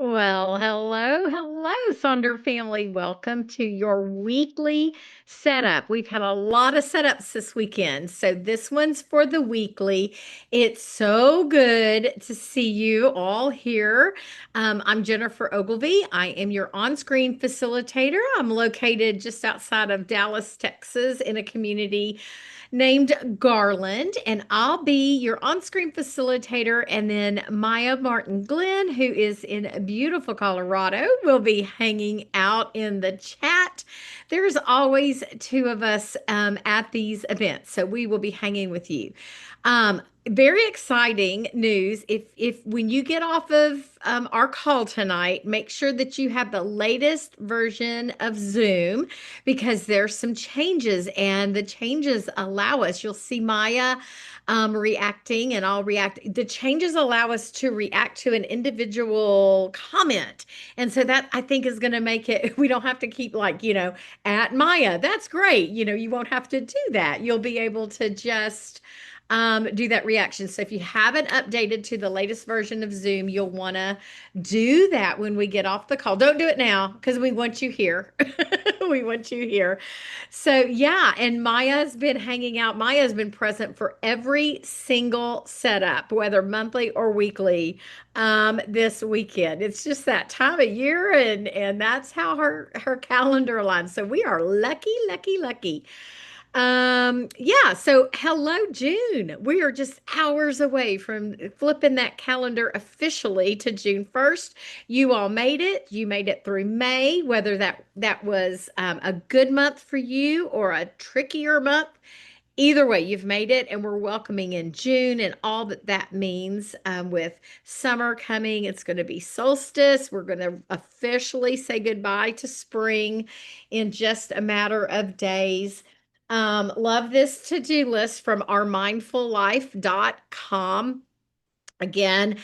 Well, hello, Sonder family. Welcome to your weekly setup. We've had a lot of setups this weekend, so this one's for the weekly. It's so good to see you all here. I'm Jennifer Ogilvy. I am your on-screen facilitator. I'm located just outside of Dallas, Texas, in a community named Garland, and I'll be your on-screen facilitator. And then Maya Martin Glenn, who is in beautiful Colorado, will be hanging out in the chat. There's always two of us at these events, so we will be hanging with you. Very exciting news. If when you get off of our call tonight, make sure that you have the latest version of Zoom because there's some changes, and the changes allow us. You'll see Maya reacting, and I'll react. The changes allow us to react to an individual comment, and so that I think is going to make it. We don't have to keep at Maya. That's great. You won't have to do that. You'll be able to just do that reaction. So if you haven't updated to the latest version of Zoom, you'll want to do that when we get off the call. Don't do it now because we want you here. We want you here. So yeah, and Maya's been hanging out. Maya's been present for every single setup, whether monthly or weekly, this weekend. It's just that time of year, and that's how her calendar aligns. So we are lucky, lucky, lucky. Yeah, so hello, June. We are just hours away from flipping that calendar officially to June 1st. You all made it. You made it through May, whether that was a good month for you or a trickier month. Either way, you've made it, and we're welcoming in June and all that that means with summer coming. It's going to be solstice. We're going to officially say goodbye to spring in just a matter of days. Love this to-do list from ourmindfullife.com. Again,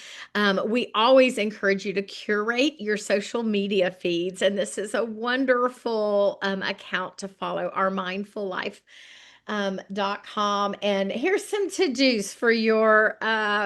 we always encourage you to curate your social media feeds, and this is a wonderful account to follow, our mindful life .com. And here's some to-dos for your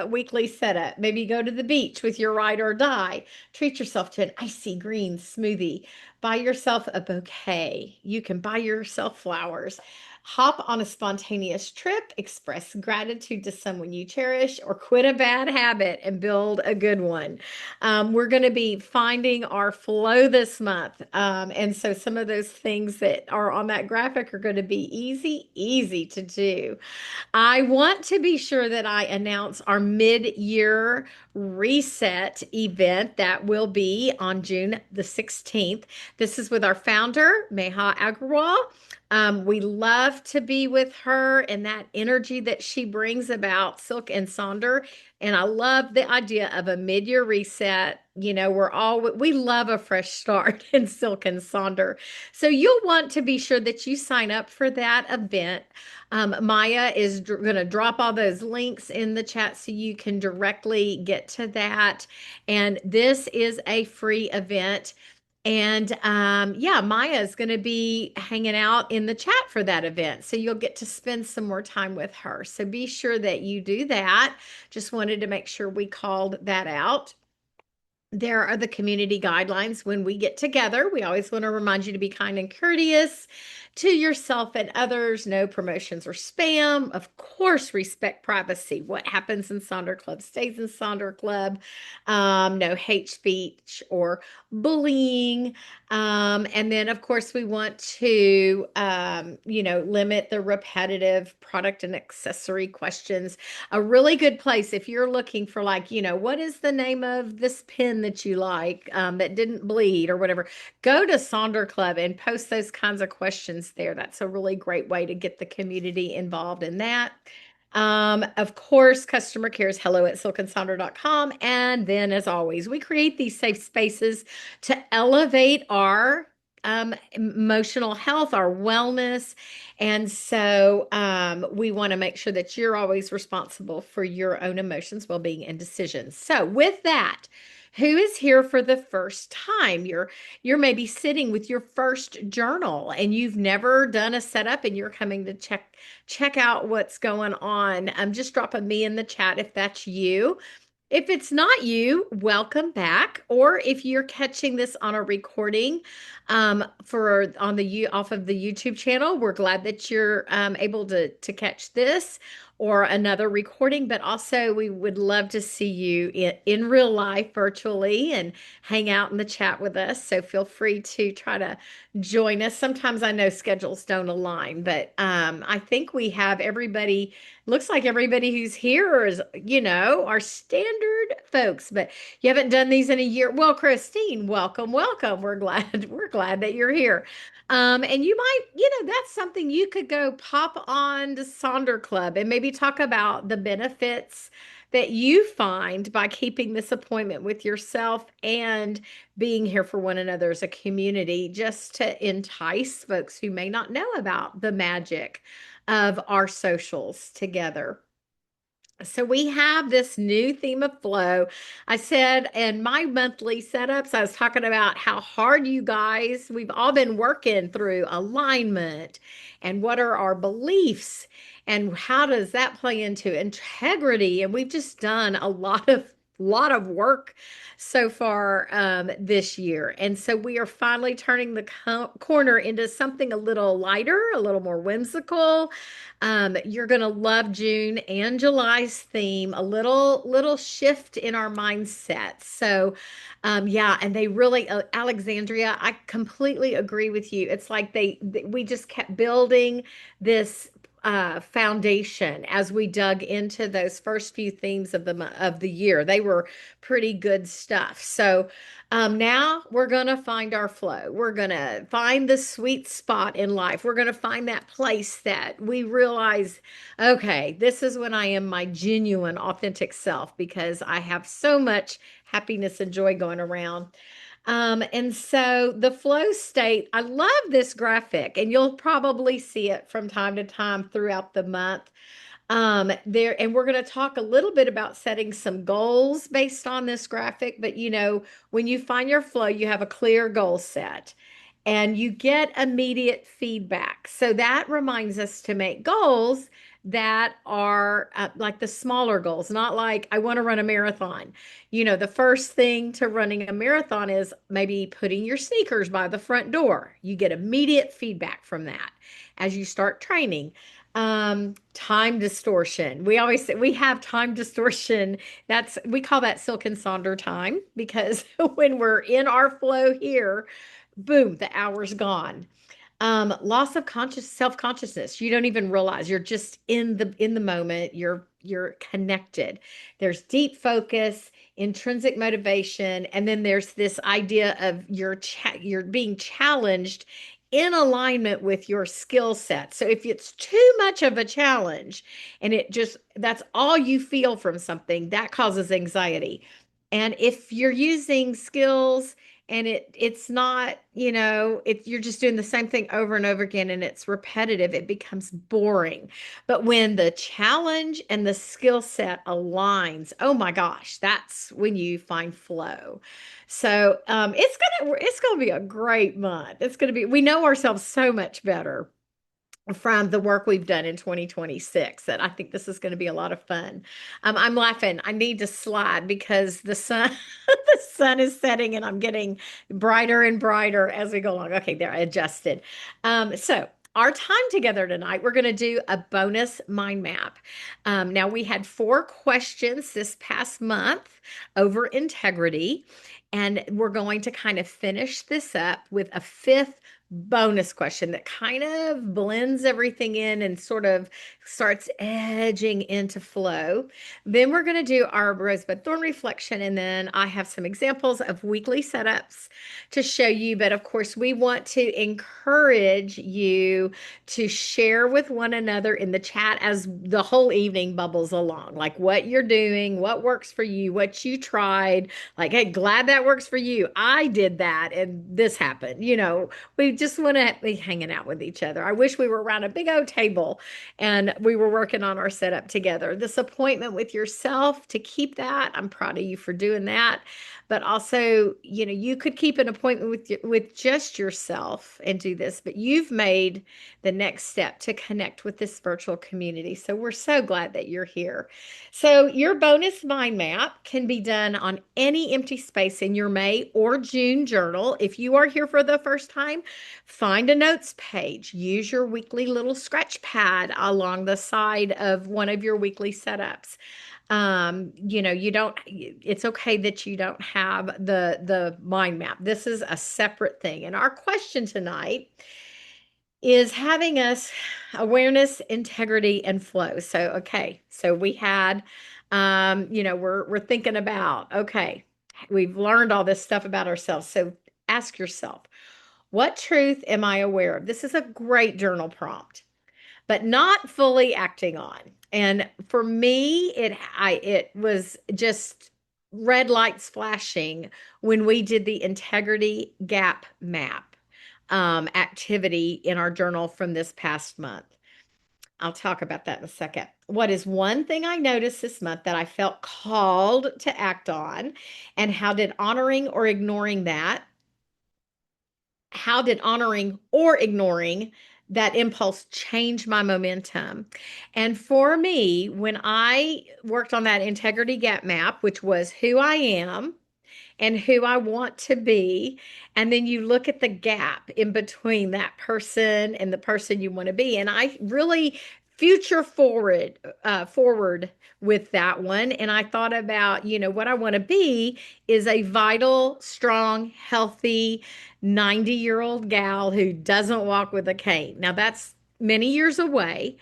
weekly setup. Maybe go to the beach with your ride or die. Treat yourself to an icy green smoothie. Buy yourself a bouquet. You can buy yourself flowers. Hop on a spontaneous trip, express gratitude to someone you cherish, or quit a bad habit and build a good one. We're going to be finding our flow this month. And so some of those things that are on that graphic are going to be easy, easy to do. I want to be sure that I announce our mid-year reset event that will be on June the 16th. This is with our founder, Meha Agrawal. We love to be with her and that energy that she brings about Silk and Sonder. And I love the idea of a mid-year reset. We love a fresh start in Silk and Sonder. So you'll want to be sure that you sign up for that event. Maya is going to drop all those links in the chat so you can directly get to that. And this is a free event. And yeah, Maya is going to be hanging out in the chat for that event. So you'll get to spend some more time with her. So be sure that you do that. Just wanted to make sure we called that out. There are the community guidelines when we get together. We always want to remind you to be kind and courteous to yourself and others. No promotions or spam. Of course, respect privacy. What happens in Sonder Club stays in Sonder Club. No hate speech or bullying. And then, of course, we want to, limit the repetitive product and accessory questions. A really good place if you're looking for what is the name of this pen that you like that didn't bleed or whatever, go to Sonder Club and post those kinds of questions there. That's a really great way to get the community involved in that. Of course, customer care is hello@silkandsonder.com. And then, as always, we create these safe spaces to elevate our emotional health, our wellness. And so we want to make sure that you're always responsible for your own emotions, well-being, and decisions. So with that, who is here for the first time? You're maybe sitting with your first journal and you've never done a setup and you're coming to check out what's going on. Just drop a me in the chat if that's you. If it's not you, welcome back. Or if you're catching this on a recording for on the off of the YouTube channel, we're glad that you're able to catch this or another recording. But also, we would love to see you in real life virtually and hang out in the chat with us. So feel free to try to join us. Sometimes I know schedules don't align, but I think we have everybody. Looks like everybody who's here is, our standard folks, but you haven't done these in a year. Well, Christine, welcome, welcome. We're glad, we're glad that you're here. And you might, that's something you could go pop on to Sonder Club and maybe talk about the benefits that you find by keeping this appointment with yourself and being here for one another as a community, just to entice folks who may not know about the magic of our socials together. So we have this new theme of flow. I said in my monthly setups, I was talking about how hard you guys, we've all been working through alignment and what are our beliefs and how does that play into integrity. And we've just done a lot of work so far this year. And so we are finally turning the corner into something a little lighter, a little more whimsical. You're going to love June and July's theme, a little shift in our mindset. So, yeah, and they really, Alexandria, I completely agree with you. It's like we just kept building this foundation as we dug into those first few themes of the year. They were pretty good stuff. So now we're going to find our flow. We're going to find the sweet spot in life. We're going to find that place that we realize, okay, this is when I am my genuine, authentic self because I have so much happiness and joy going around. And so the flow state, I love this graphic, and you'll probably see it from time to time throughout the month. And we're going to talk a little bit about setting some goals based on this graphic. But when you find your flow, you have a clear goal set and you get immediate feedback. So that reminds us to make goals that are like the smaller goals, not like I want to run a marathon. The first thing to running a marathon is maybe putting your sneakers by the front door. You get immediate feedback from that as you start training. Time distortion. We always say we have time distortion. We call that Silk and Sonder time because when we're in our flow here, boom, the hour's gone. Loss of self-consciousness. You don't even realize you're just in the moment. You're connected. There's deep focus, intrinsic motivation, and then there's this idea of you're being challenged in alignment with your skill set. So if it's too much of a challenge and that's all you feel from something, that causes anxiety. And if you're using skills and it's not, you're just doing the same thing over and over again and it's repetitive, it becomes boring. But when the challenge and the skill set aligns, oh my gosh, that's when you find flow. So it's gonna be a great month. We know ourselves so much better from the work we've done in 2026 that I think this is going to be a lot of fun. I'm laughing. I need to slide because the sun the sun is setting and I'm getting brighter and brighter as we go along. Okay, there, I adjusted. So our time together tonight, we're going to do a bonus mind map. Now, we had 4 questions this past month over integrity, and we're going to kind of finish this up with a fifth bonus question that kind of blends everything in and sort of starts edging into flow. Then we're going to do our rosebud thorn reflection, and then I have some examples of weekly setups to show you. But of course, we want to encourage you to share with one another in the chat as the whole evening bubbles along, like what you're doing, what works for you, what you tried. Like, hey, glad that works for you. I did that and this happened. We just want to be hanging out with each other. I wish we were around a big old table and we were working on our setup together. This appointment with yourself, to keep that, I'm proud of you for doing that. But also, you could keep an appointment with just yourself and do this, but you've made the next step to connect with this virtual community. So we're so glad that you're here. So your bonus mind map can be done on any empty space in your May or June journal. If you are here for the first time, find a notes page. Use your weekly little scratch pad along the side of one of your weekly setups. You don't, it's okay that you don't have the mind map. This is a separate thing. And our question tonight is having us awareness, integrity, and flow. So, okay, so we had, we're thinking about, okay, we've learned all this stuff about ourselves. So ask yourself, what truth am I aware of? This is a great journal prompt, but not fully acting on. And for me, it was just red lights flashing when we did the integrity gap map activity in our journal from this past month. I'll talk about that in a second. What is one thing I noticed this month that I felt called to act on? And how did honoring or ignoring that impulse change my momentum? And for me, when I worked on that integrity gap map, which was who I am and who I want to be, and then you look at the gap in between that person and the person you want to be. And I really future forward with that one. And I thought about, what I want to be is a vital, strong, healthy 90-year-old gal who doesn't walk with a cane. Now that's many years away,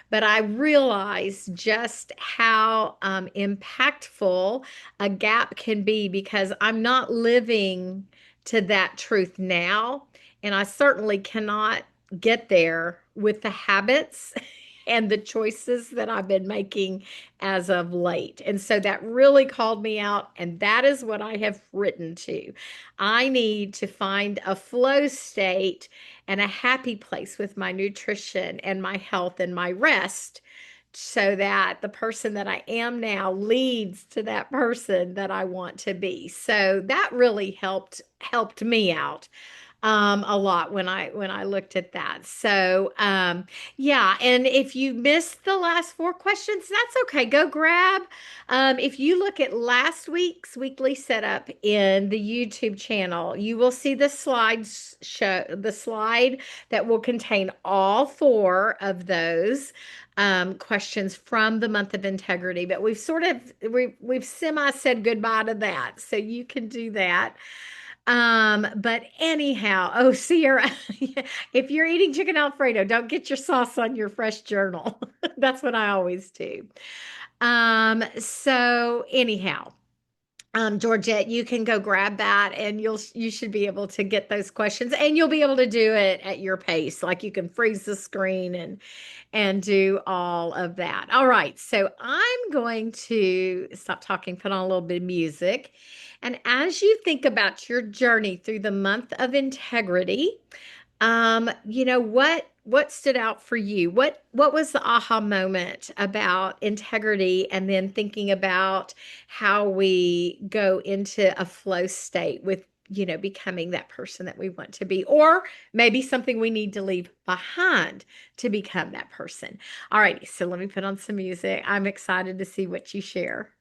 but I realized just how impactful a gap can be because I'm not living to that truth now. And I certainly cannot get there with the habits and the choices that I've been making as of late. And so that really called me out. And that is what I have written to. I need to find a flow state and a happy place with my nutrition and my health and my rest so that the person that I am now leads to that person that I want to be. So that really helped me out a lot when I looked at that. So yeah, and if you missed the last four questions, that's okay. Go grab. If you look at last week's weekly setup in the YouTube channel, you will see the the slide that will contain all four of those questions from the month of integrity. But we've semi said goodbye to that, so you can do that. But anyhow, oh, Sierra, if you're eating chicken Alfredo, don't get your sauce on your fresh journal. That's what I always do. So anyhow, Georgette, you can go grab that and you should be able to get those questions and you'll be able to do it at your pace. Like you can freeze the screen and do all of that. All right, so I'm going to stop talking, put on a little bit of music. And as you think about your journey through the month of integrity, what stood out for you? What was the aha moment about integrity and then thinking about how we go into a flow state with, becoming that person that we want to be, or maybe something we need to leave behind to become that person. All righty, so let me put on some music. I'm excited to see what you share.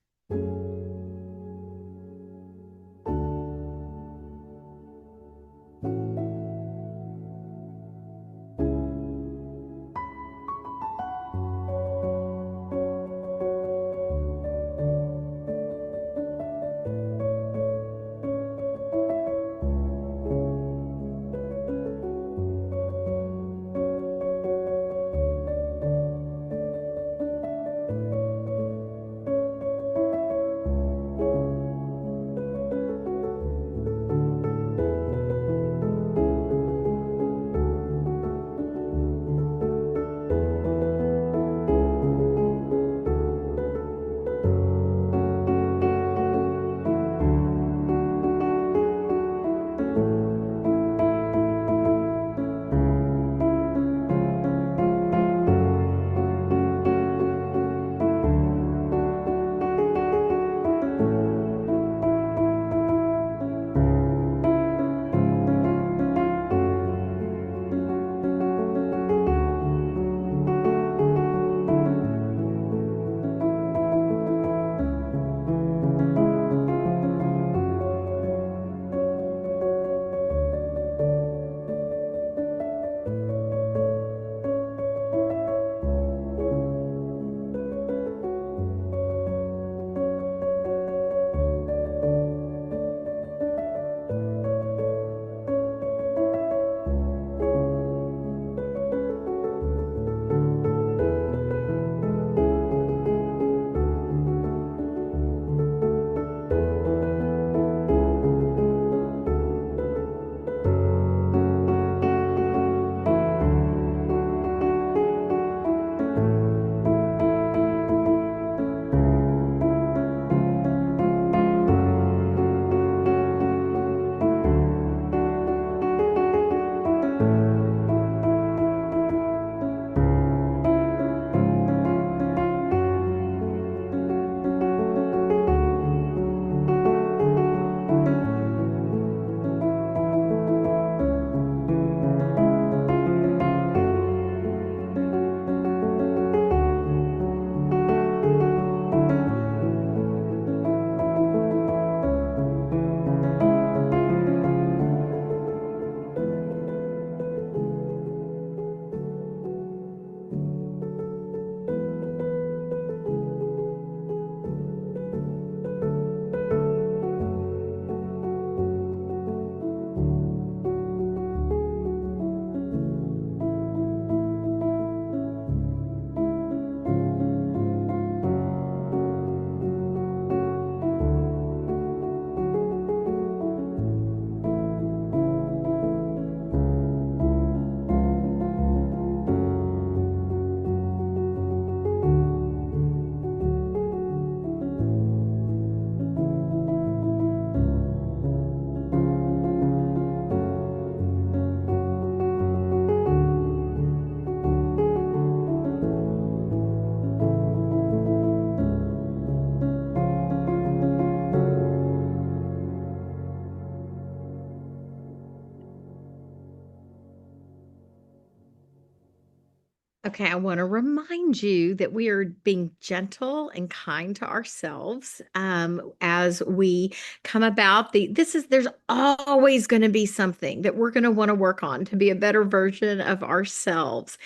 Okay, I want to remind you that we are being gentle and kind to ourselves as we come about there's always going to be something that we're going to want to work on to be a better version of ourselves.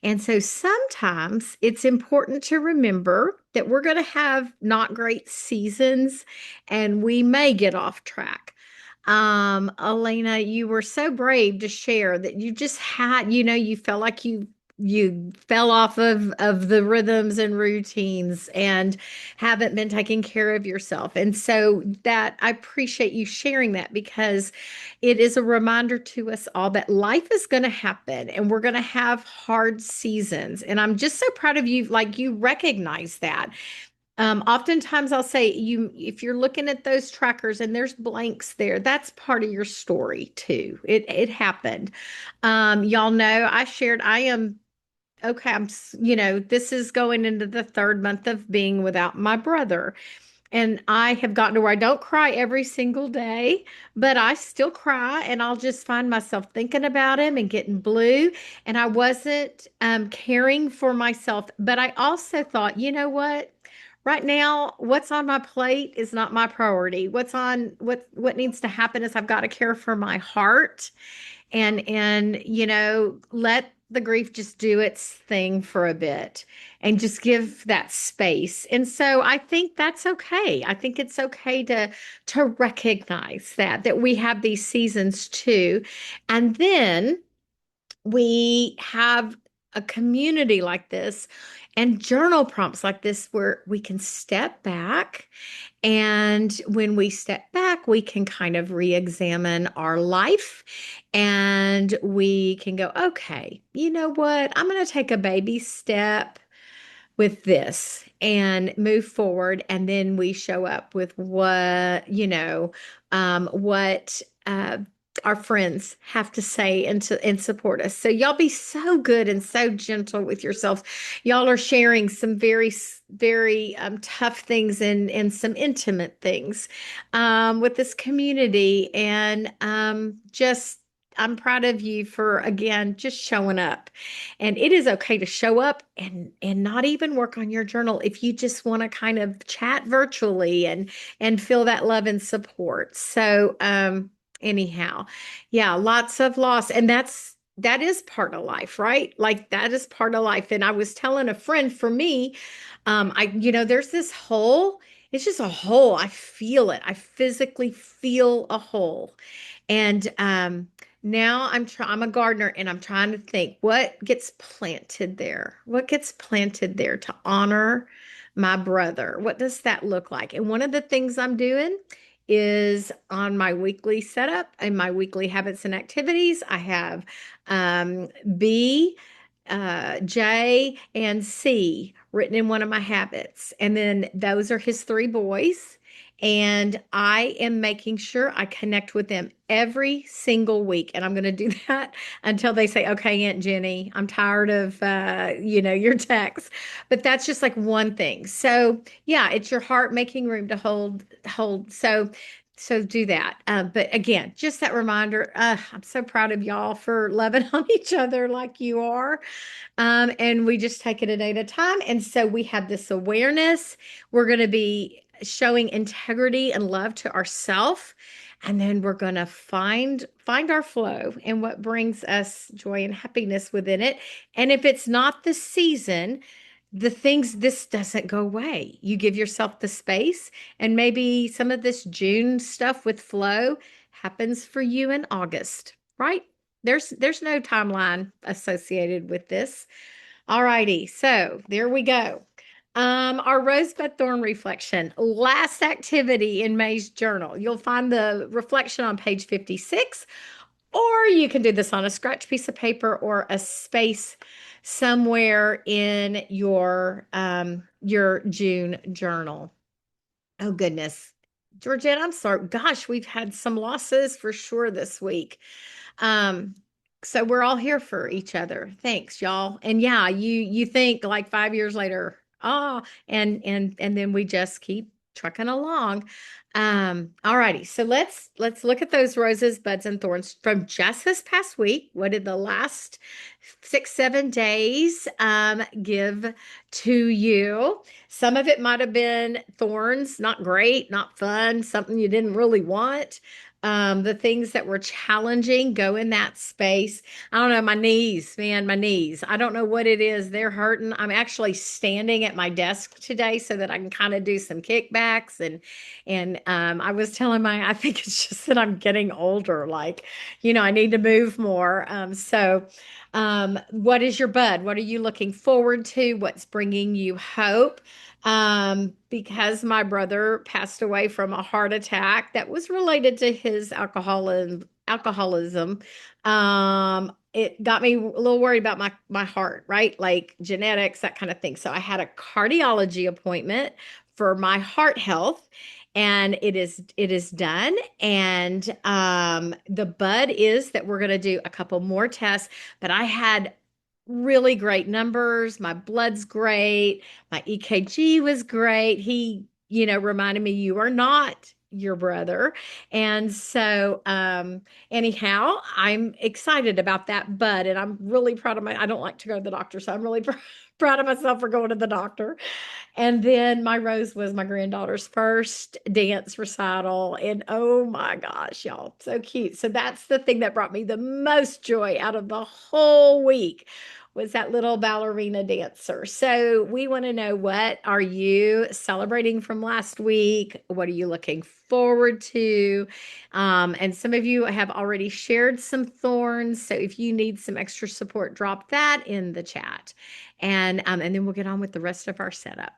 And so sometimes it's important to remember that we're going to have not great seasons and we may get off track. Elena, you were so brave to share that you just had, you felt like you fell off of the rhythms and routines and haven't been taking care of yourself. And so that I appreciate you sharing that because it is a reminder to us all that life is going to happen and we're going to have hard seasons. And I'm just so proud of you, like you recognize that. Oftentimes I'll say if you're looking at those trackers and there's blanks there, that's part of your story too. It happened. Y'all know I shared I am okay. This is going into the third month of being without my brother. And I have gotten to where I don't cry every single day, but I still cry and I'll just find myself thinking about him and getting blue. And I wasn't caring for myself, but I also thought, you know what? Right now, what's on my plate is not my priority. What needs to happen is I've got to care for my heart and let the grief just do its thing for a bit and just give that space. And so I think that's okay. I think it's okay to recognize that we have these seasons too. And then we have a community like this and journal prompts like this where we can step back. And when we step back, we can kind of re-examine our life and we can go, okay, you know what? I'm going to take a baby step with this and move forward. And then we show up with what our friends have to say and support us. So y'all be so good and so gentle with yourselves. Y'all are sharing some very tough things and some intimate things with this community. And just I'm proud of you for again just showing up. And it is okay to show up and not even work on your journal if you just want to kind of chat virtually and feel that love and support. So anyhow, yeah, lots of loss. And that is part of life, right? Like that is part of life. And I was telling a friend for me, there's this hole. It's just a hole. I feel it. I physically feel a hole. And now I'm a gardener and I'm trying to think what gets planted there? What gets planted there to honor my brother? What does that look like? And one of the things I'm doing is on my weekly setup and my weekly habits and activities. I have B, J, and C written in one of my habits. And then those are his three boys. And I am making sure I connect with them every single week. And I'm going to do that until they say, okay, Aunt Jenny, I'm tired of, your texts. But that's just like one thing. So yeah, it's your heart making room to hold. So do that. But again, just that reminder, I'm so proud of y'all for loving on each other like you are. And we just take it a day at a time. And so we have this awareness. We're going to be showing integrity and love to ourselves. And then we're going to find our flow and what brings us joy and happiness within it. And if it's not the season, this doesn't go away. You give yourself the space, and maybe some of this June stuff with flow happens for you in August, right? There's no timeline associated with this. All righty, so there we go. Our rosebud thorn reflection, last activity in May's journal. You'll find the reflection on page 56, or you can do this on a scratch piece of paper or a space somewhere in your June journal. Oh goodness. Georgette, I'm sorry. Gosh, we've had some losses for sure this week. Um, so we're all here for each other. Thanks, y'all. And yeah, you think like 5 years later, and then we just keep trucking along. All righty. So let's look at those roses, buds, and thorns from just this past week. What did the last 6, 7 days, give to you. Some of it might have been thorns, not great, not fun, something you didn't really want. The things that were challenging, go in that space. I don't know, my knees, man, my knees. I don't know what it is. They're hurting. I'm actually standing at my desk today so that I can kind of do some kickbacks and I was telling I think it's just that I'm getting older. Like, I need to move more. What is your bud? What are you looking forward to? What's bringing you hope? Because my brother passed away from a heart attack that was related to his alcoholism. It got me a little worried about my heart, right? Like genetics, that kind of thing. So I had a cardiology appointment for my heart health, and it is done. And the bud is that we're going to do a couple more tests, but I had really great numbers. My blood's great. My EKG was great. He, reminded me, you are not your brother. And so, anyhow, I'm excited about that bud, and I'm really proud of I don't like to go to the doctor, so I'm really proud of myself for going to the doctor. And then my Rose was my granddaughter's first dance recital. And oh my gosh, y'all, so cute. So that's the thing that brought me the most joy out of the whole week was that little ballerina dancer. So we want to know, what are you celebrating from last week? What are you looking forward to? And some of you have already shared some thorns. So if you need some extra support, drop that in the chat. And then we'll get on with the rest of our setup.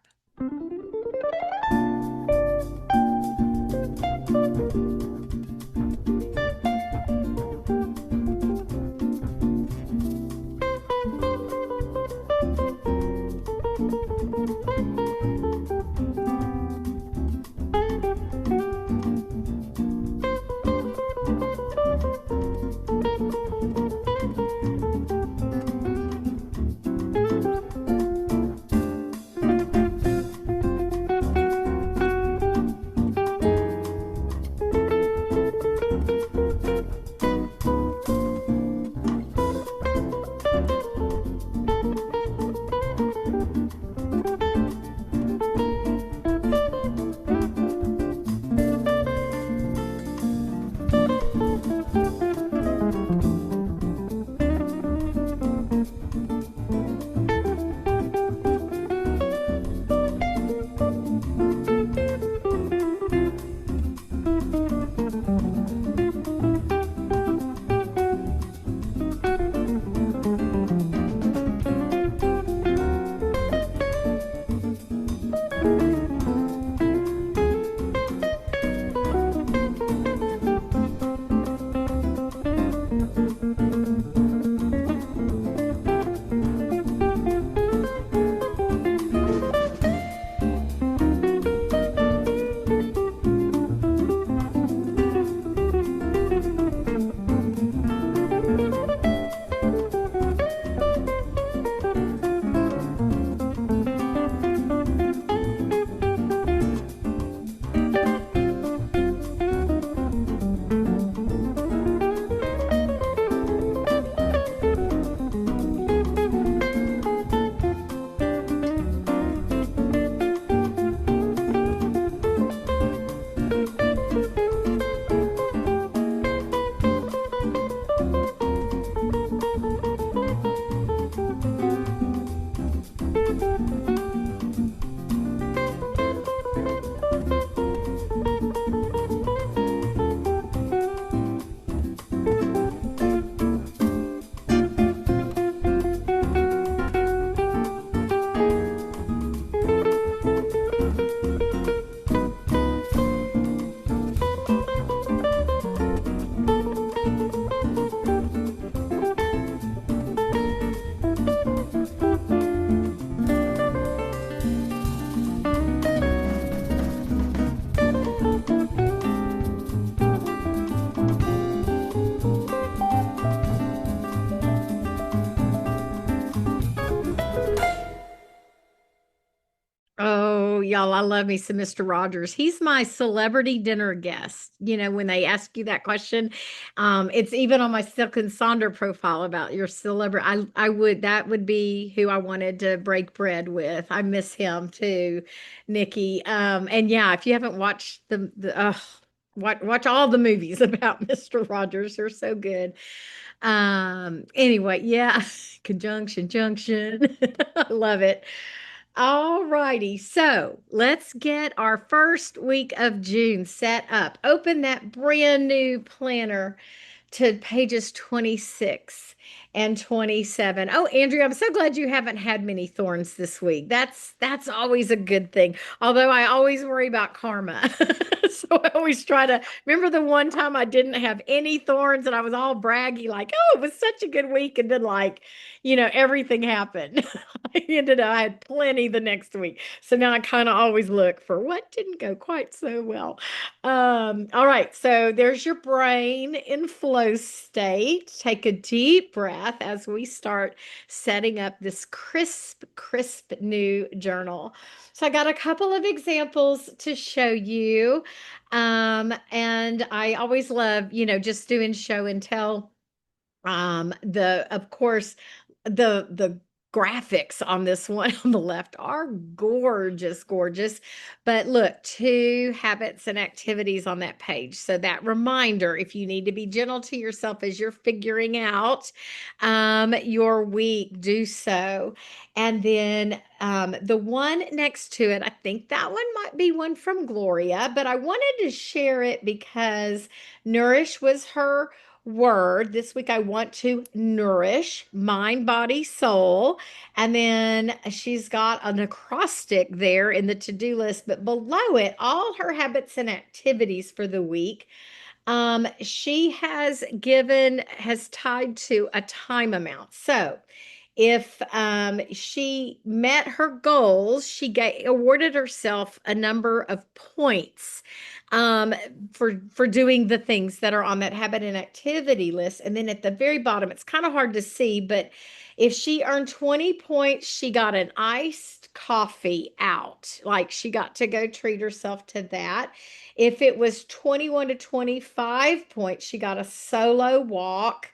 y'all, I love me some Mr. Rogers. He's my celebrity dinner guest. When they ask you that question, it's even on my Silk and Sonder profile about your celebrity. That would be who I wanted to break bread with. I miss him too, Nikki. And yeah, if you haven't watched watch all the movies about Mr. Rogers. They're so good. Anyway, yeah, conjunction, junction. I love it. All righty. So let's get our first week of June set up. Open that brand new planner to pages 26 and 27. Oh, Andrea, I'm so glad you haven't had many thorns this week. That's always a good thing. Although I always worry about karma. So I always try to remember the one time I didn't have any thorns and I was all braggy, like, oh, it was such a good week. And then everything happened. I had plenty the next week. So now I kind of always look for what didn't go quite so well. All right, so there's your brain in flow state. Take a deep breath as we start setting up this crisp, crisp new journal. So I got a couple of examples to show you. And I always love, just doing show and tell. Of course, the graphics on this one on the left are gorgeous, gorgeous. But look, two habits and activities on that page. So that reminder, if you need to be gentle to yourself as you're figuring out your week, do so. And then the one next to it, I think that one might be one from Gloria, but I wanted to share it because Nourish was her word. This week, I want to nourish mind, body, soul. And then she's got an acrostic there in the to-do list, but below it, all her habits and activities for the week. She has tied to a time amount. So if she met her goals, she awarded herself a number of points um, for doing the things that are on that habit and activity list. And then at the very bottom, it's kind of hard to see, but if she earned 20 points, she got an iced coffee out. Like she got to go treat herself to that. If it was 21 to 25 points, she got a solo walk.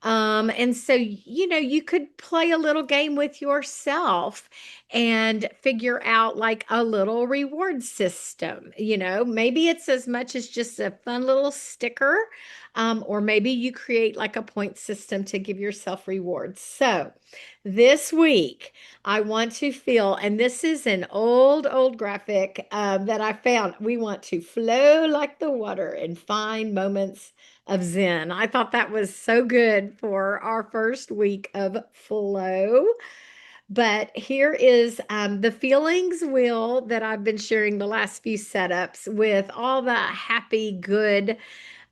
And so, you could play a little game with yourself and figure out like a little reward system. Maybe it's as much as just a fun little sticker, or maybe you create like a point system to give yourself rewards. So this week, I want to feel, and this is an old graphic that I found. We want to flow like the water and find moments of Zen. I thought that was so good for our first week of flow. But here is the feelings wheel that I've been sharing the last few setups with all the happy, good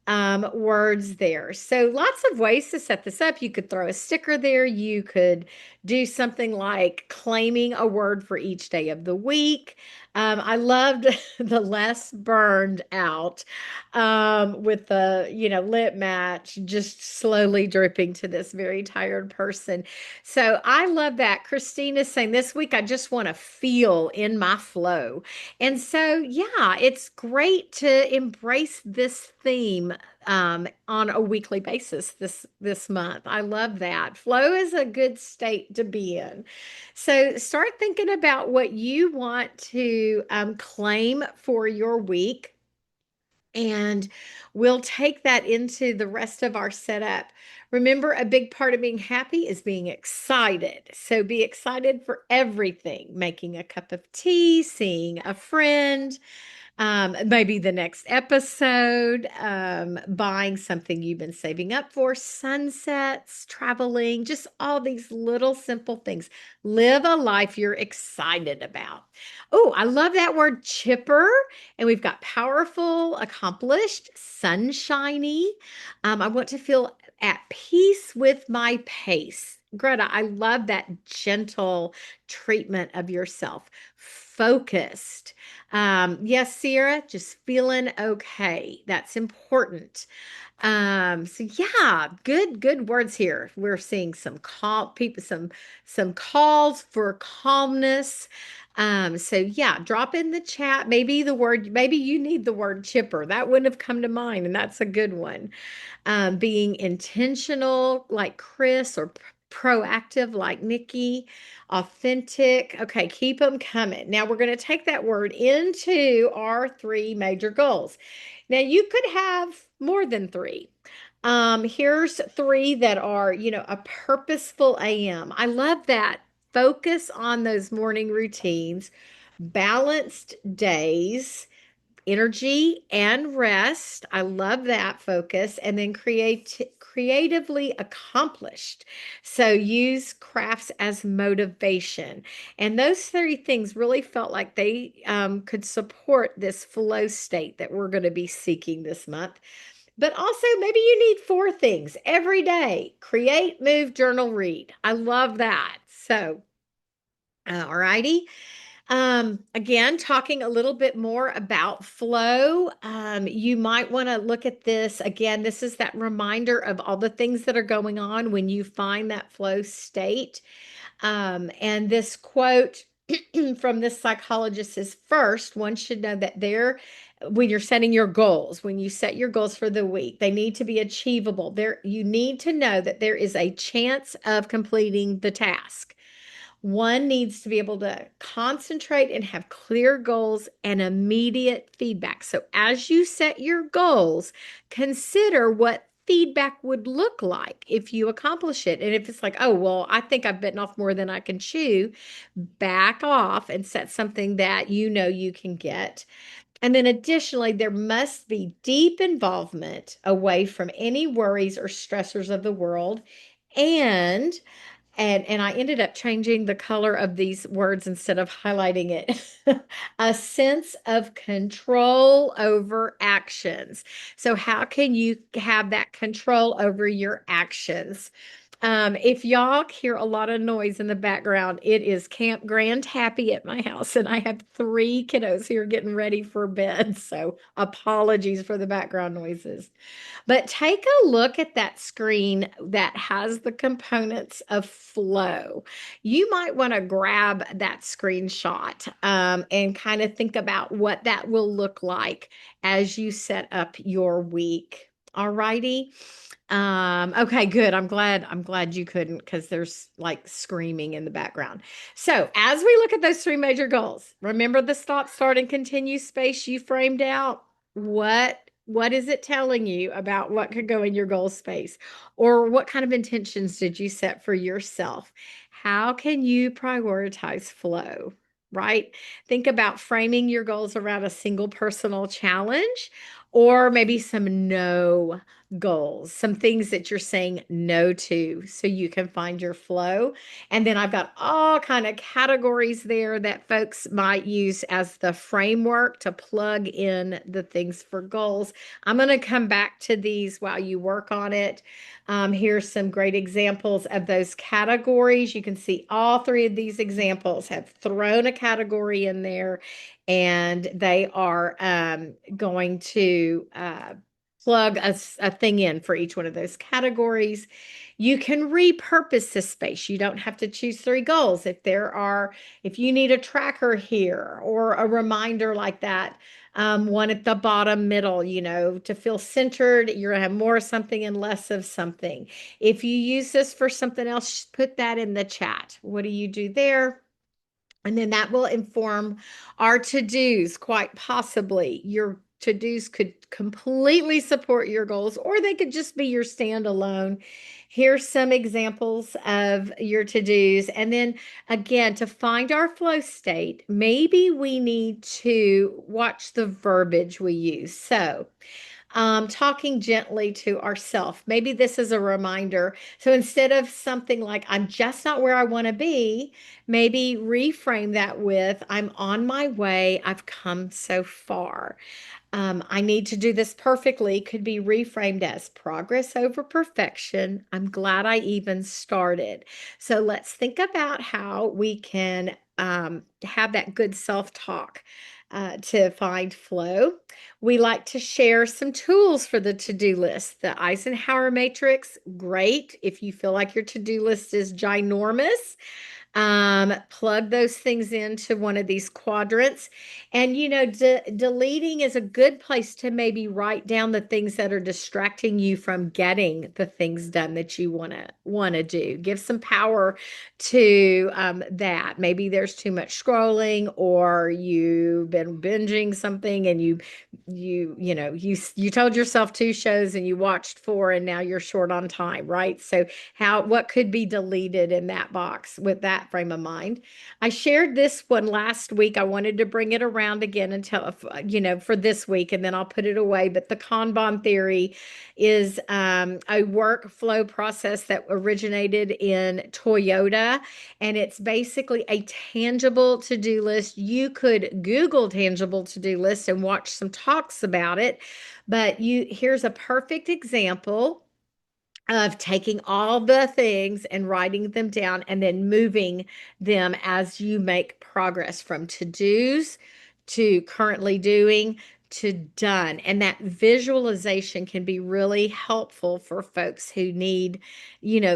words there. So lots of ways to set this up. You could throw a sticker there. You could do something like claiming a word for each day of the week. I loved the less burned out with the, lip match just slowly dripping to this very tired person. So I love that. Christine is saying this week, I just want to feel in my flow. And so, yeah, it's great to embrace this theme on a weekly basis this month. I love that. Flow is a good state to be in. So start thinking about what you want to claim for your week. And we'll take that into the rest of our setup. Remember, a big part of being happy is being excited. So be excited for everything, making a cup of tea, seeing a friend, maybe the next episode, buying something you've been saving up for, sunsets, traveling, just all these little simple things. Live a life you're excited about. Oh, I love that word chipper. And we've got powerful, accomplished, sunshiny. I want to feel at peace with my pace. Greta, I love that gentle treatment of yourself. Focused. Yes, Sierra, just feeling okay. That's important. So yeah, good words here. We're seeing some call people, some calls for calmness. So yeah, drop in the chat. Maybe the word, maybe you need the word chipper. That wouldn't have come to mind, and that's a good one. Being intentional, like Chris, or proactive, like Nikki, authentic. Okay, keep them coming. Now we're going to take that word into our three major goals. Now you could have more than three. Here's three that are, a purposeful AM. I love that. Focus on those morning routines, balanced days, energy and rest. I love that focus. And then creatively accomplished. So use crafts as motivation. And those three things really felt like they could support this flow state that we're going to be seeking this month. But also, maybe you need four things every day: create, move, journal, read. I love that. So, all righty. Again, talking a little bit more about flow, you might want to look at this. Again, this is that reminder of all the things that are going on when you find that flow state. And this quote from this psychologist is: first, one should know that when you're setting your goals, when you set your goals for the week, they need to be achievable. You need to know that there is a chance of completing the task. One needs to be able to concentrate and have clear goals and immediate feedback. So, as you set your goals, consider what feedback would look like if you accomplish it. And if it's like, oh, well, I think I've bitten off more than I can chew, back off and set something that you know you can get. And then additionally, there must be deep involvement away from any worries or stressors of the world. And and I ended up changing the color of these words instead of highlighting it. A sense of control over actions. So how can you have that control over your actions? If y'all hear a lot of noise in the background, it is Camp Grand Happy at my house, and I have three kiddos here getting ready for bed. So apologies for the background noises. But take a look at that screen that has the components of flow. You might want to grab that screenshot and kind of think about what that will look like as you set up your week. All righty. Okay, good. I'm glad you couldn't, because there's like screaming in the background. So as we look at those three major goals, remember the stop, start, and continue space you framed out. What is it telling you about what could go in your goal space? Or what kind of intentions did you set for yourself? How can you prioritize flow? Right? Think about framing your goals around a single personal challenge, or maybe some no goals, some things that you're saying no to so you can find your flow. And then I've got all kind of categories there that folks might use as the framework to plug in the things for goals. I'm going to come back to these while you work on it. Here's some great examples of those categories. You can see all three of these examples have thrown a category in there, and they are going to plug a thing in for each one of those categories. You can repurpose this space. You don't have to choose three goals. If you need a tracker here or a reminder like that, one at the bottom middle, to feel centered, you're going to have more of something and less of something. If you use this for something else, put that in the chat. What do you do there? And then that will inform our to-dos, quite possibly. Your to-dos could completely support your goals, or they could just be your standalone. Here's some examples of your to-dos. And then again, to find our flow state, maybe we need to watch the verbiage we use. So, talking gently to ourselves. Maybe this is a reminder. So instead of something like, I'm just not where I want to be, maybe reframe that with, I'm on my way. I've come so far. I need to do this perfectly could be reframed as progress over perfection. I'm glad I even started. So let's think about how we can have that good self-talk. to find flow. We like to share some tools for the to-do list. The Eisenhower matrix, great if you feel like your to-do list is ginormous. Plug those things into one of these quadrants. And, deleting is a good place to maybe write down the things that are distracting you from getting the things done that you want to do. Give some power to that. Maybe there's too much scrolling, or you've been binging something and you told yourself 2 shows and you watched 4 and now you're short on time, right? So what could be deleted in that box with that frame of mind? I shared this one last week. I wanted to bring it around again until, for this week, and then I'll put it away. But the Kanban theory is a workflow process that originated in Toyota, and it's basically a tangible to-do list. You could Google tangible to-do list and watch some talks about it, but here's a perfect example of taking all the things and writing them down and then moving them as you make progress from to-dos to currently doing to done. And that visualization can be really helpful for folks who need,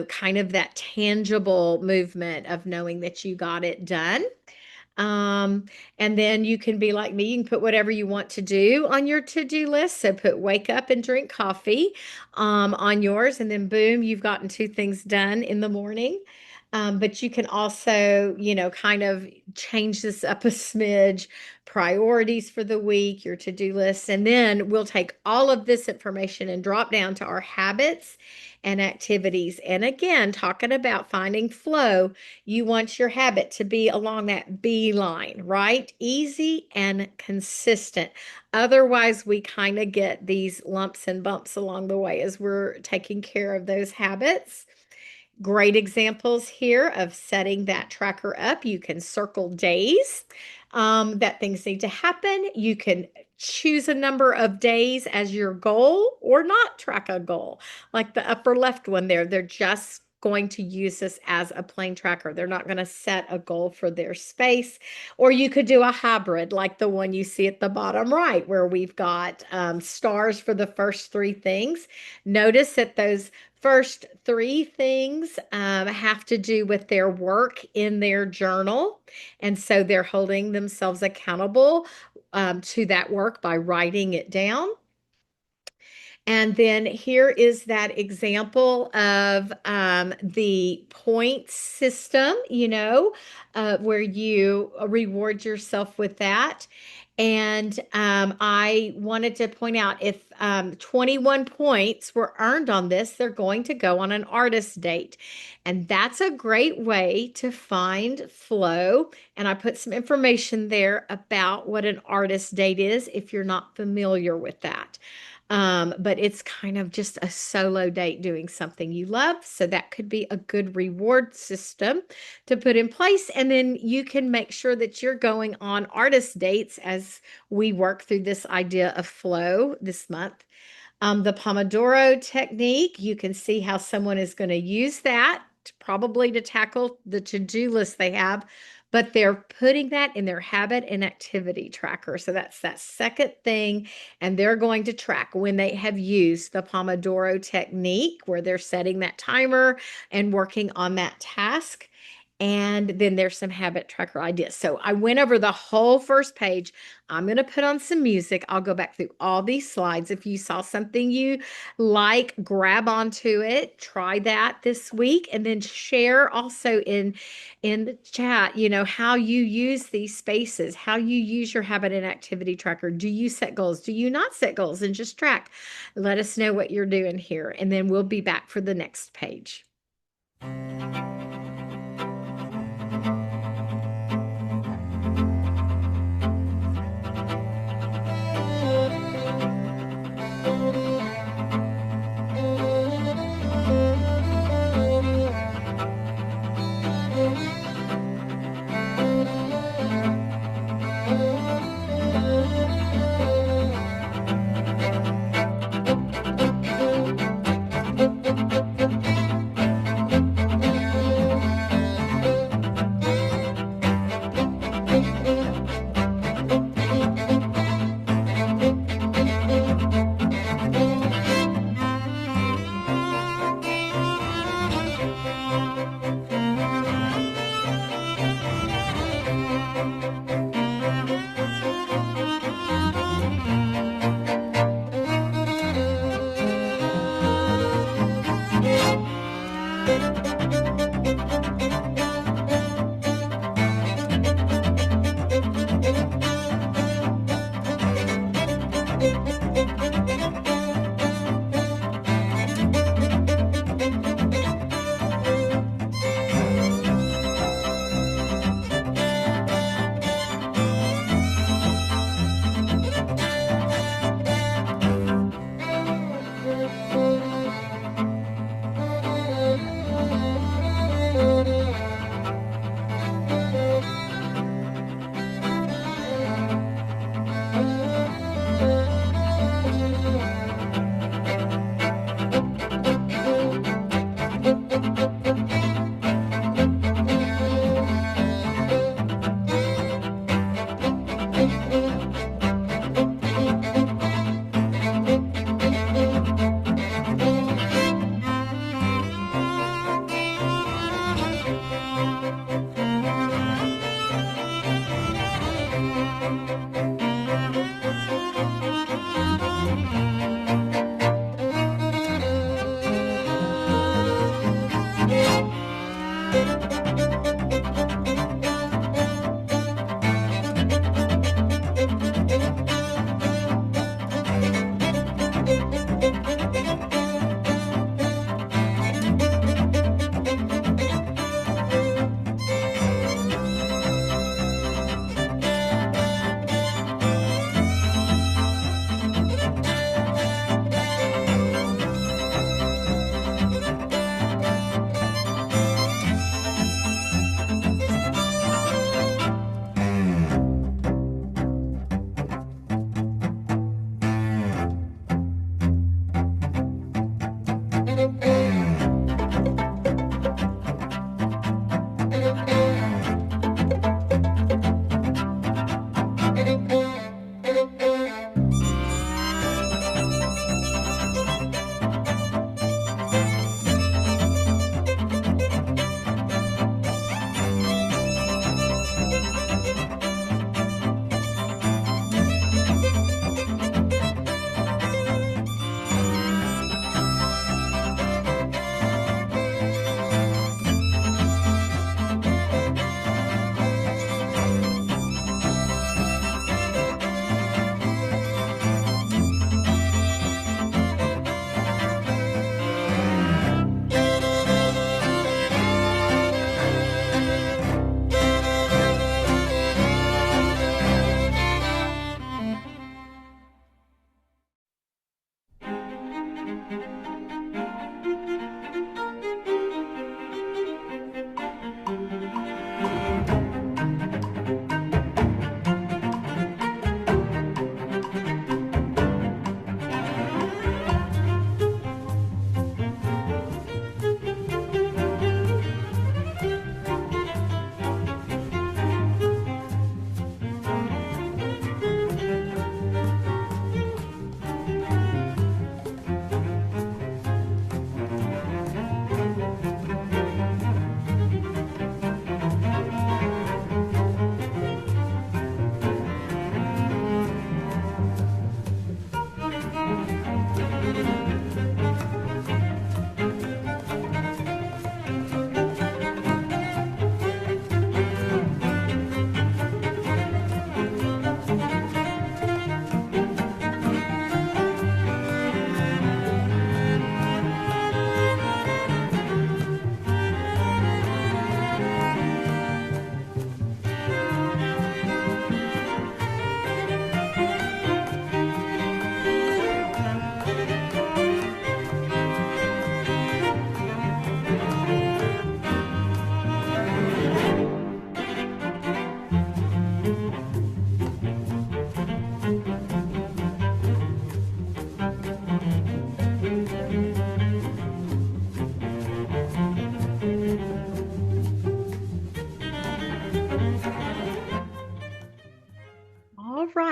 kind of that tangible movement of knowing that you got it done. Um, and then you can be like me, you can put whatever you want to do on your to-do list. So put wake up and drink coffee on yours, and then boom, you've gotten 2 things done in the morning. But you can also, kind of change this up a smidge, priorities for the week, your to-do list, and then we'll take all of this information and drop down to our habits and activities. And again, talking about finding flow, you want your habit to be along that B line, right? Easy and consistent. Otherwise, we kind of get these lumps and bumps along the way as we're taking care of those habits. Great examples here of setting that tracker up. You can circle days that things need to happen. You can choose a number of days as your goal or not track a goal. Like the upper left one there, they're just going to use this as a plain tracker. They're not going to set a goal for their space. Or you could do a hybrid like the one you see at the bottom right, where we've got stars for the first 3 things. Notice that those first 3 things have to do with their work in their journal. And so they're holding themselves accountable to that work by writing it down. And then here is that example of the point system, where you reward yourself with that. And I wanted to point out, if 21 points were earned on this, they're going to go on an artist date. And that's a great way to find flow. And I put some information there about what an artist date is if you're not familiar with that. But it's kind of just a solo date doing something you love. So that could be a good reward system to put in place. And then you can make sure that you're going on artist dates as we work through this idea of flow this month. The Pomodoro technique, you can see how someone is going to use that probably to tackle the to-do list they have, but they're putting that in their habit and activity tracker. So that's that second thing. And they're going to track when they have used the Pomodoro technique, where they're setting that timer and working on that task. And then there's some habit tracker ideas. So I went over the whole first page. I'm going to put on some music. I'll go back through all these slides. If you saw something you like, grab onto it. Try that this week, and then share also in the chat, how you use these spaces, how you use your habit and activity tracker. Do you set goals? Do you not set goals and just track? Let us know what you're doing here, and then we'll be back for the next page.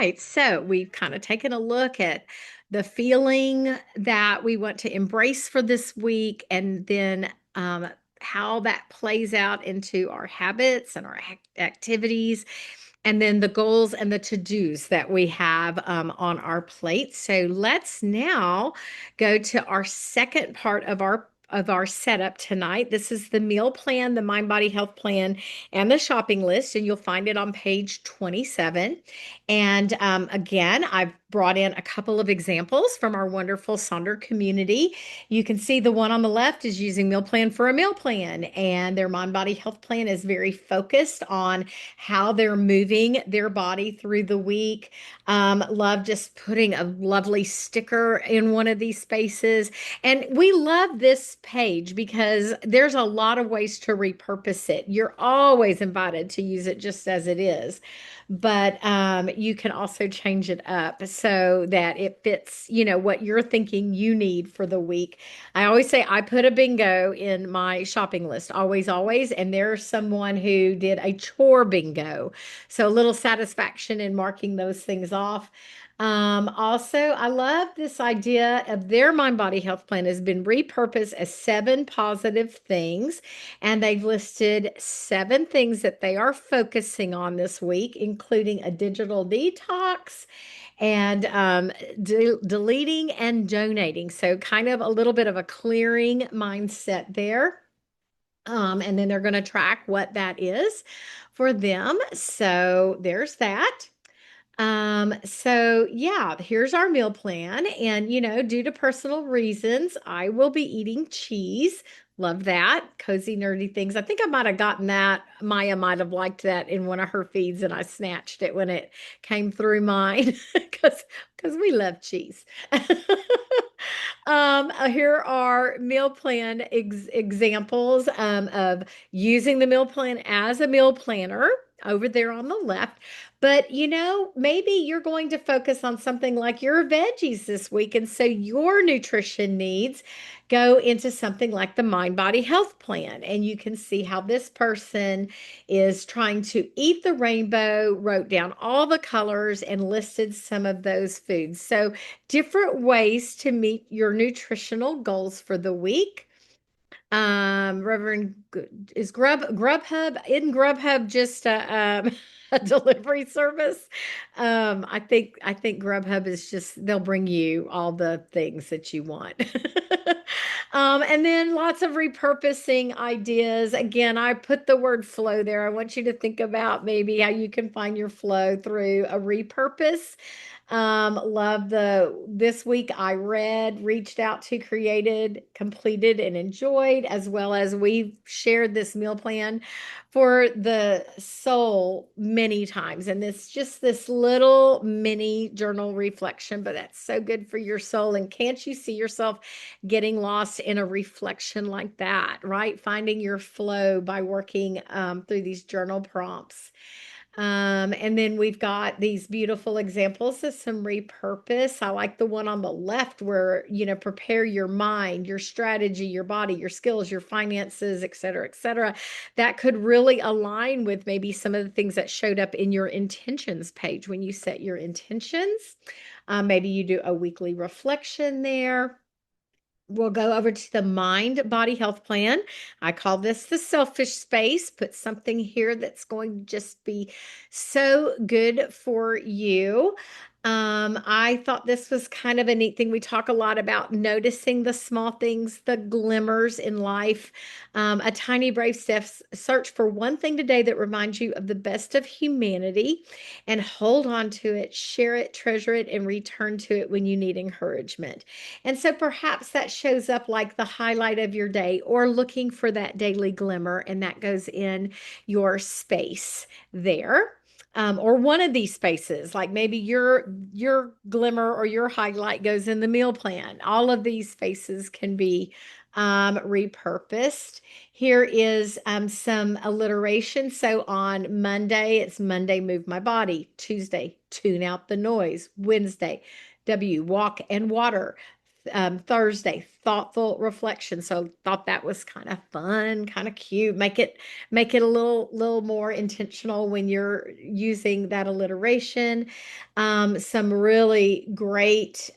right. So we've kind of taken a look at the feeling that we want to embrace for this week, and then how that plays out into our habits and our activities, and then the goals and the to-dos that we have on our plate. So let's now go to our second part of our setup tonight. This is the meal plan, the Mind Body Health Plan, and the shopping list, and you'll find it on page 27. And again, I've brought in a couple of examples from our wonderful Sonder community. You can see the one on the left is using Meal Plan for a Meal Plan, and their Mind Body Health Plan is very focused on how they're moving their body through the week. Love just putting a lovely sticker in one of these spaces. And we love this page because there's a lot of ways to repurpose it. You're always invited to use it just as it is, but you can also change it up so that it fits, what you're thinking you need for the week. I always say I put a bingo in my shopping list, always, always. And there's someone who did a chore bingo. So a little satisfaction in marking those things off. Also, I love this idea of their Mind Body Health Plan has been repurposed as 7 positive things. And they've listed 7 things that they are focusing on this week, including a digital detox and deleting and donating. So, kind of a little bit of a clearing mindset there. And then they're going to track what that is for them. So, there's that. So yeah, here's our meal plan. And, due to personal reasons, I will be eating cheese. Love that. Cozy, nerdy things. I think I might have gotten that. Maya might have liked that in one of her feeds, and I snatched it when it came through mine because we love cheese. Here are meal plan examples of using the meal plan as a meal planner over there on the left. But maybe you're going to focus on something like your veggies this week. And so your nutrition needs go into something like the Mind Body Health Plan. And you can see how this person is trying to eat the rainbow, wrote down all the colors, and listed some of those foods. So different ways to meet your nutritional goals for the week. Reverend, is Grubhub, isn't Grubhub just a delivery service? I think Grubhub is just, they'll bring you all the things that you want. And then lots of repurposing ideas. Again, I put the word flow there. I want you to think about maybe how you can find your flow through a repurpose. Love this week I read, reached out to, created, completed, and enjoyed, as well as we've shared this meal plan for the soul many times. And it's just this little mini journal reflection, but that's so good for your soul. And can't you see yourself getting lost in a reflection like that, right? Finding your flow by working through these journal prompts. And then we've got these beautiful examples of some repurpose. I like the one on the left where, prepare your mind, your strategy, your body, your skills, your finances, et cetera, et cetera. That could really align with maybe some of the things that showed up in your intentions page when you set your intentions. Maybe you do a weekly reflection there. We'll go over to the Mind Body Health Plan. I call this the selfish space. Put something here that's going to just be so good for you. I thought this was kind of a neat thing. We talk a lot about noticing the small things, the glimmers in life. A tiny brave steps. Search for one thing today that reminds you of the best of humanity and hold on to it, share it, treasure it, and return to it when you need encouragement. And so perhaps that shows up like the highlight of your day or looking for that daily glimmer, and that goes in your space there. Or one of these spaces, like maybe your glimmer or your highlight goes in the meal plan. All of these spaces can be repurposed. Here is some alliteration. So on Monday, it's Monday, move my body. Tuesday, tune out the noise. Wednesday, W, walk and water. Thursday, thoughtful reflection. So thought that was kind of fun, kind of cute. Make it a little more intentional when you're using that alliteration. Some really great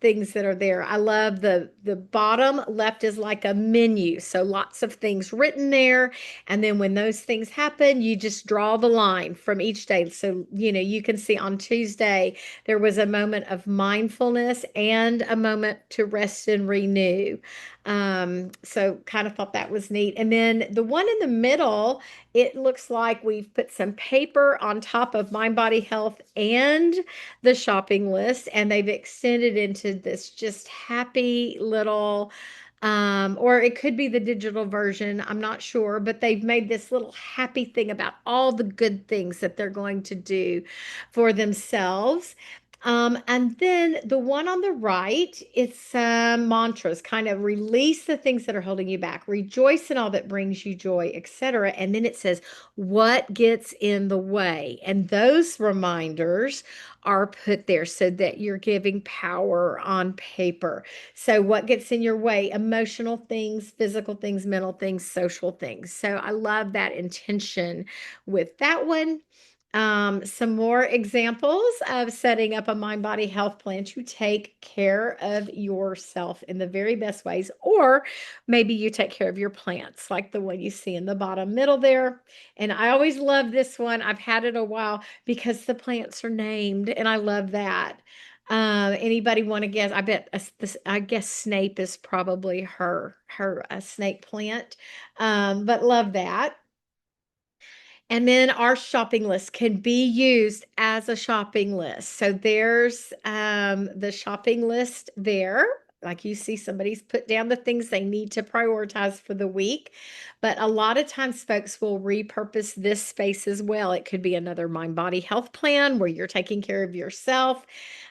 things that are there. I love the bottom left is like a menu, so lots of things written there. And then when those things happen, you just draw the line from each day. So you can see on Tuesday there was a moment of mindfulness and a moment to rest and renew. So kind of thought that was neat. And then the one in the middle, it looks like we've put some paper on top of Mind Body Health and the shopping list, and they've extended into this just happy little or it could be the digital version. I'm not sure, but they've made this little happy thing about all the good things that they're going to do for themselves. And then the one on the right, it's mantras, kind of release the things that are holding you back, rejoice in all that brings you joy, etc. And then it says, what gets in the way? And those reminders are put there so that you're giving power on paper. So, what gets in your way? Emotional things, physical things, mental things, social things. So, I love that intention with that one. Some more examples of setting up a mind body health plan to take care of yourself in the very best ways, or maybe you take care of your plants, like the one you see in the bottom middle there. And I always love this one. I've had it a while because the plants are named, and I love that. Anybody want to guess? I bet I guess Snape is probably her snake plant. But love that. And then our shopping list can be used as a shopping list. So there's the shopping list there. Like you see, somebody's put down the things they need to prioritize for the week. But a lot of times, folks will repurpose this space as well. It could be another mind body health plan where you're taking care of yourself.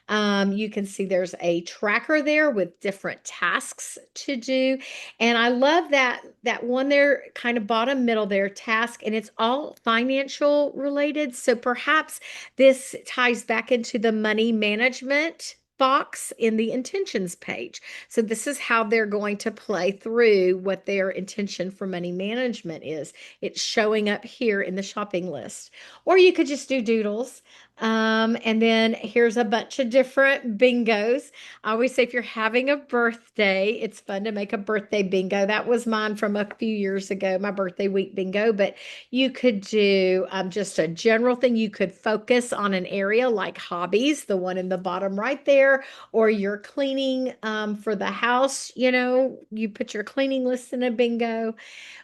You can see there's a tracker there with different tasks to do. And I love that one there, kind of bottom middle there, task, and it's all financial related. So perhaps this ties back into the money management box in the intentions page. So this is how they're going to play through what their intention for money management is. It's showing up here in the shopping list. Or you could just do doodles. And then here's a bunch of different bingos. I always say if you're having a birthday, it's fun to make a birthday bingo. That was mine from a few years ago, my birthday week bingo. But you could do just a general thing. You could focus on an area like hobbies, the one in the bottom right there, or you're cleaning for the house. You put your cleaning list in a bingo.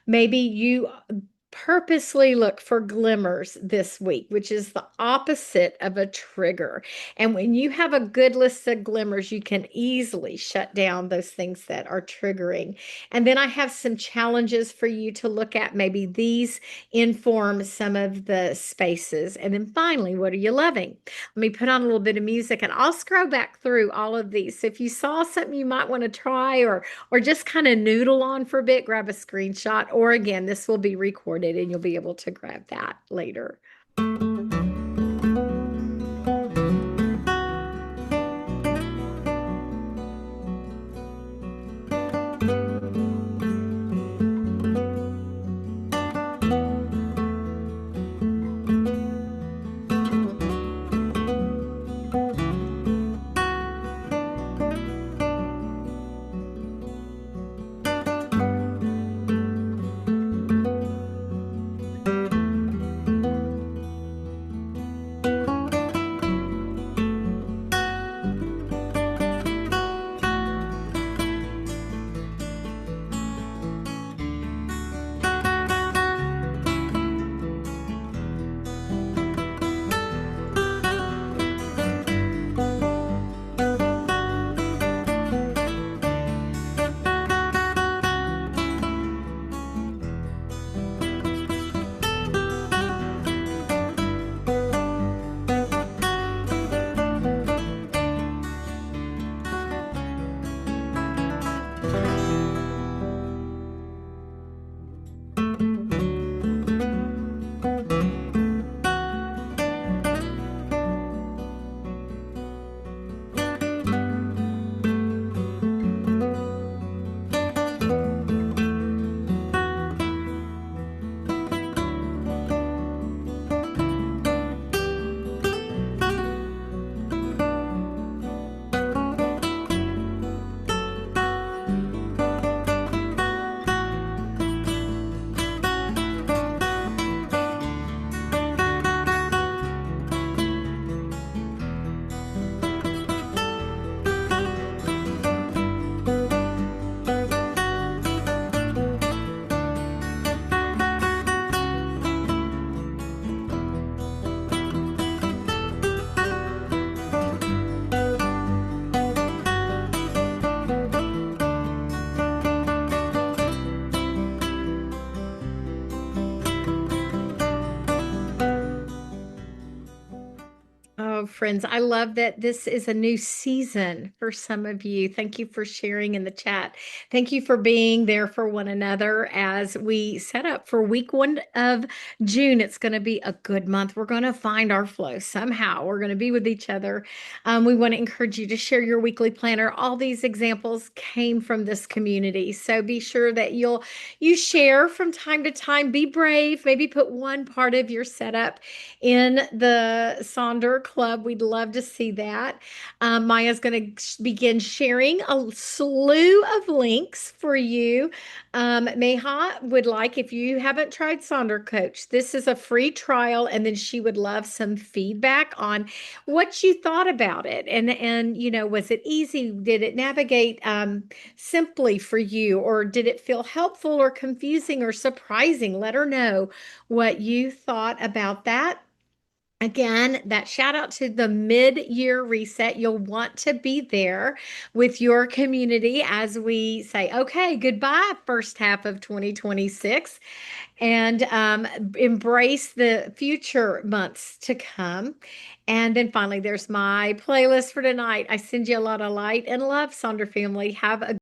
Maybe you purposely look for glimmers this week, which is the opposite of a trigger. And when you have a good list of glimmers, you can easily shut down those things that are triggering. And then I have some challenges for you to look at. Maybe these inform some of the spaces. And then finally, what are you loving? Let me put on a little bit of music and I'll scroll back through all of these. So if you saw something you might want to try or just kind of noodle on for a bit, grab a screenshot. Or again, this will be recorded and you'll be able to grab that later. friends. I love that this is a new season for some of you. Thank you for sharing in the chat. Thank you for being there for one another as we set up for week 1 of June. It's going to be a good month. We're going to find our flow somehow. We're going to be with each other. We want to encourage you to share your weekly planner. All these examples came from this community. So be sure that you share from time to time. Be brave. Maybe put one part of your setup in the Sonder Club. We'd love to see that. Maya's going to begin sharing a slew of links for you. Meha would like, if you haven't tried Sonder Coach, this is a free trial, and then she would love some feedback on what you thought about it. And was it easy? Did it navigate simply for you, or did it feel helpful or confusing or surprising? Let her know what you thought about that. Again, that shout out to the mid-year reset. You'll want to be there with your community as we say, okay, goodbye, first half of 2026, and embrace the future months to come. And then finally, there's my playlist for tonight. I send you a lot of light and love, Sonder family. Have a